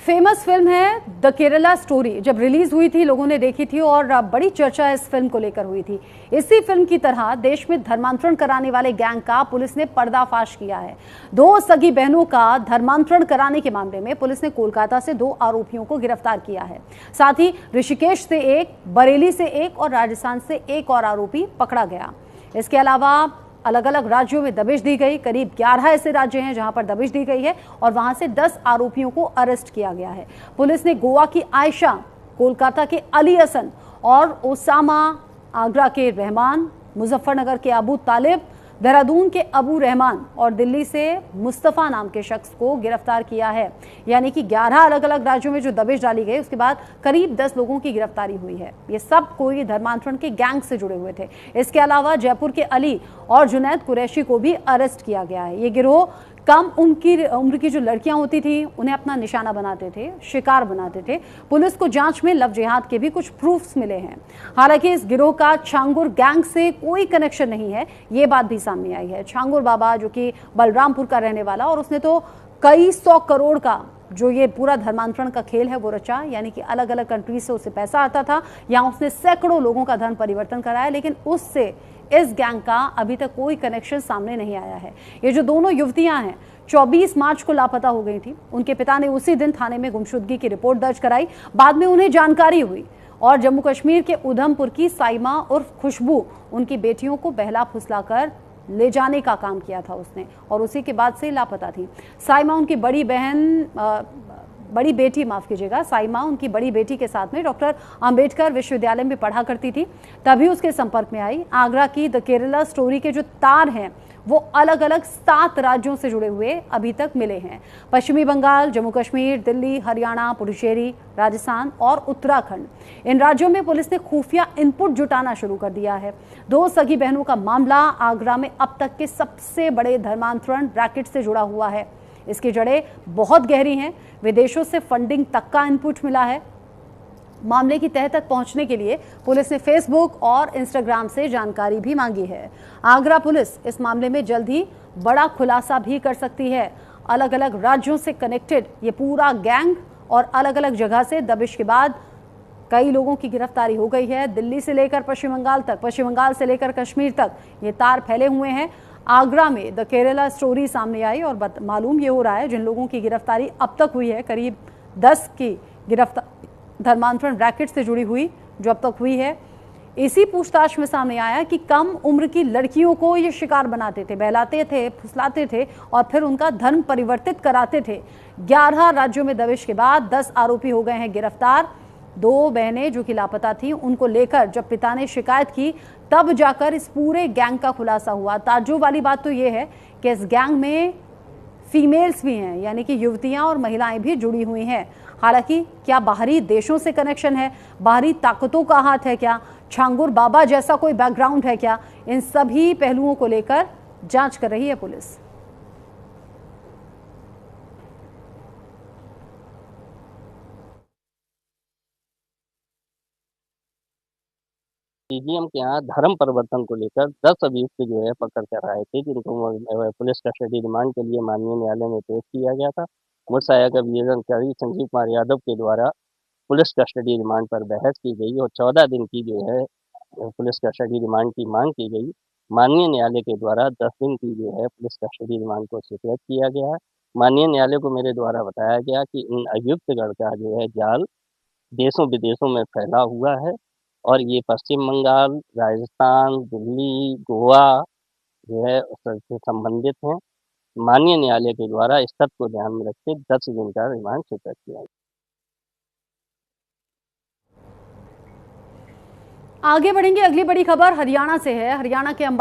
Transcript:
Famous film है the Kerala story. जब release हुई थी लोगों ने देखी थी और बड़ी चर्चा इस फिल्म को लेकर हुई थी। इसी फिल्म की तरह देश में धर्मांतरण कराने वाले गैंग का पुलिस ने पर्दाफाश किया है। दो सगी बहनों का धर्मांतरण कराने के मामले में पुलिस ने कोलकाता से 2 आरोपियों को गिरफ्तार किया है। साथ ही ऋषिकेश से 1, बरेली से 1 और राजस्थान से 1 और आरोपी पकड़ा गया। इसके अलावा अलग अलग राज्यों में दबिश दी गई। करीब 11 ऐसे राज्य हैं जहां पर दबिश दी गई है और वहां से 10 आरोपियों को अरेस्ट किया गया है। पुलिस ने गोवा की आयशा, कोलकाता के अली हसन और ओसामा, आगरा के रहमान, मुजफ्फरनगर के अबू तालिब, देहरादून के अबू रहमान और दिल्ली से मुस्तफा नाम के शख्स को गिरफ्तार किया है। यानी कि 11 अलग अलग राज्यों में जो दबिश डाली गई उसके बाद करीब 10 लोगों की गिरफ्तारी हुई है। ये सब कोई धर्मांतरण के गैंग से जुड़े हुए थे। इसके अलावा जयपुर के अली और जुनैद कुरैशी को भी अरेस्ट किया गया है। ये गिरोह कम उम्र की जो लड़कियां होती थी उन्हें अपना निशाना बनाते थे, शिकार बनाते थे। पुलिस को जांच में लव जिहाद के भी कुछ प्रूफ्स मिले हैं। हालांकि इस गिरोह का छांगुर गैंग से कोई कनेक्शन नहीं है, ये बात भी सामने आई है। छांगुर बाबा जो कि बलरामपुर का रहने वाला, और उसने तो कई 100 करोड़ का जो ये पूरा धर्मांतरण का खेल है वो रचा। यानी कि अलग अलग कंट्रीज से उसे पैसा आता था, यहाँ उसने सैकड़ों लोगों का धर्म परिवर्तन कराया, लेकिन उससे इस गैंग का अभी तक कोई कनेक्शन सामने नहीं आया है। ये जो दोनों युवतियां हैं 24 मार्च को लापता हो गई थी। उनके पिता ने उसी दिन थाने में गुमशुदगी की रिपोर्ट दर्ज कराई। बाद में उन्हें जानकारी हुई और जम्मू कश्मीर के उधमपुर की साइमा उर्फ खुशबू, उनकी बेटियों को बहला फुसलाकर ले जाने का काम किया था उसने, और उसी के बाद से लापता थी। साइमा उनकी बड़ी बेटी साइमा उनकी बड़ी बेटी के साथ में डॉक्टर अंबेडकर विश्वविद्यालय में पढ़ा करती थी, तभी उसके संपर्क में आई। आगरा की द केरला स्टोरी के जो तार हैं वो अलग अलग 7 राज्यों से जुड़े हुए अभी तक मिले हैं। पश्चिमी बंगाल, जम्मू कश्मीर, दिल्ली, हरियाणा, पुडुचेरी, राजस्थान और उत्तराखंड, इन राज्यों में पुलिस ने खुफिया इनपुट जुटाना शुरू कर दिया है। 2 सगी बहनों का मामला आगरा में अब तक के सबसे बड़े धर्मांतरण रैकेट से जुड़ा हुआ है। इसकी जड़ें बहुत गहरी हैं। विदेशों से फंडिंग तक का इनपुट मिला है। मामले की तह तक पहुंचने के लिए पुलिस ने फेसबुक और इंस्टाग्राम से जानकारी भी मांगी है। आगरा पुलिस इस मामले में जल्द ही बड़ा खुलासा भी कर सकती है। अलग अलग राज्यों से कनेक्टेड ये पूरा गैंग और अलग अलग जगह से दबिश के बाद कई लोगों की गिरफ्तारी हो गई है। दिल्ली से लेकर पश्चिम बंगाल तक, पश्चिम बंगाल से लेकर कश्मीर तक ये तार फैले हुए हैं। आगरा में द केरला स्टोरी सामने आई और मालूम ये हो रहा है जिन लोगों की गिरफ्तारी अब तक हुई है, करीब 10 की गिरफ्तारी धर्मांतरण रैकेट से जुड़ी हुई जो अब तक हुई है। इसी पूछताछ में सामने आया कि कम उम्र की लड़कियों को ये शिकार बनाते थे, बहलाते थे, फुसलाते थे और फिर उनका धर्म परिवर्तित कराते थे। 11 राज्यों में दबिश के बाद 10 आरोपी हो गए हैं गिरफ्तार। 2 बहनें जो कि लापता थी, उनको लेकर जब पिता ने शिकायत की तब जाकर इस पूरे गैंग का खुलासा हुआ। ताज्जुब वाली बात तो ये है कि इस गैंग में फीमेल्स भी हैं, यानी कि युवतियां और महिलाएं भी जुड़ी हुई हैं। हालांकि क्या बाहरी देशों से कनेक्शन है, बाहरी ताकतों का हाथ है क्या, छांगुर बाबा जैसा कोई बैकग्राउंड है क्या, इन सभी पहलुओं को लेकर जांच कर रही है पुलिस। सीजीएम के यहाँ धर्म परिवर्तन को लेकर 10 अभियुक्त जो है पकड़ कर आए थे, जिनको पुलिस कस्टडी रिमांड के लिए माननीय न्यायालय में पेश किया गया था। मुर्साया का अधिकारी संजीव कुमार यादव के द्वारा पुलिस कस्टडी रिमांड पर बहस की गई और 14 दिन की जो है पुलिस कस्टडी रिमांड की मांग की गई। माननीय न्यायालय के द्वारा 10 दिन की जो है पुलिस कस्टडी रिमांड को स्वीकृत किया गया है। माननीय न्यायालय को मेरे द्वारा बताया गया कि इन अभियुक्तगण का जो है जाल देशों विदेशों में फैला हुआ है और ये पश्चिम बंगाल, राजस्थान, दिल्ली, गोवा जो है उससे संबंधित हैं। माननीय न्यायालय के द्वारा इस तथ्य को ध्यान में रखते 10 दिन का रिमांड स्वीकृत किया गया। आगे बढ़ेंगे, अगली बड़ी खबर हरियाणा से है। हरियाणा के अंबाला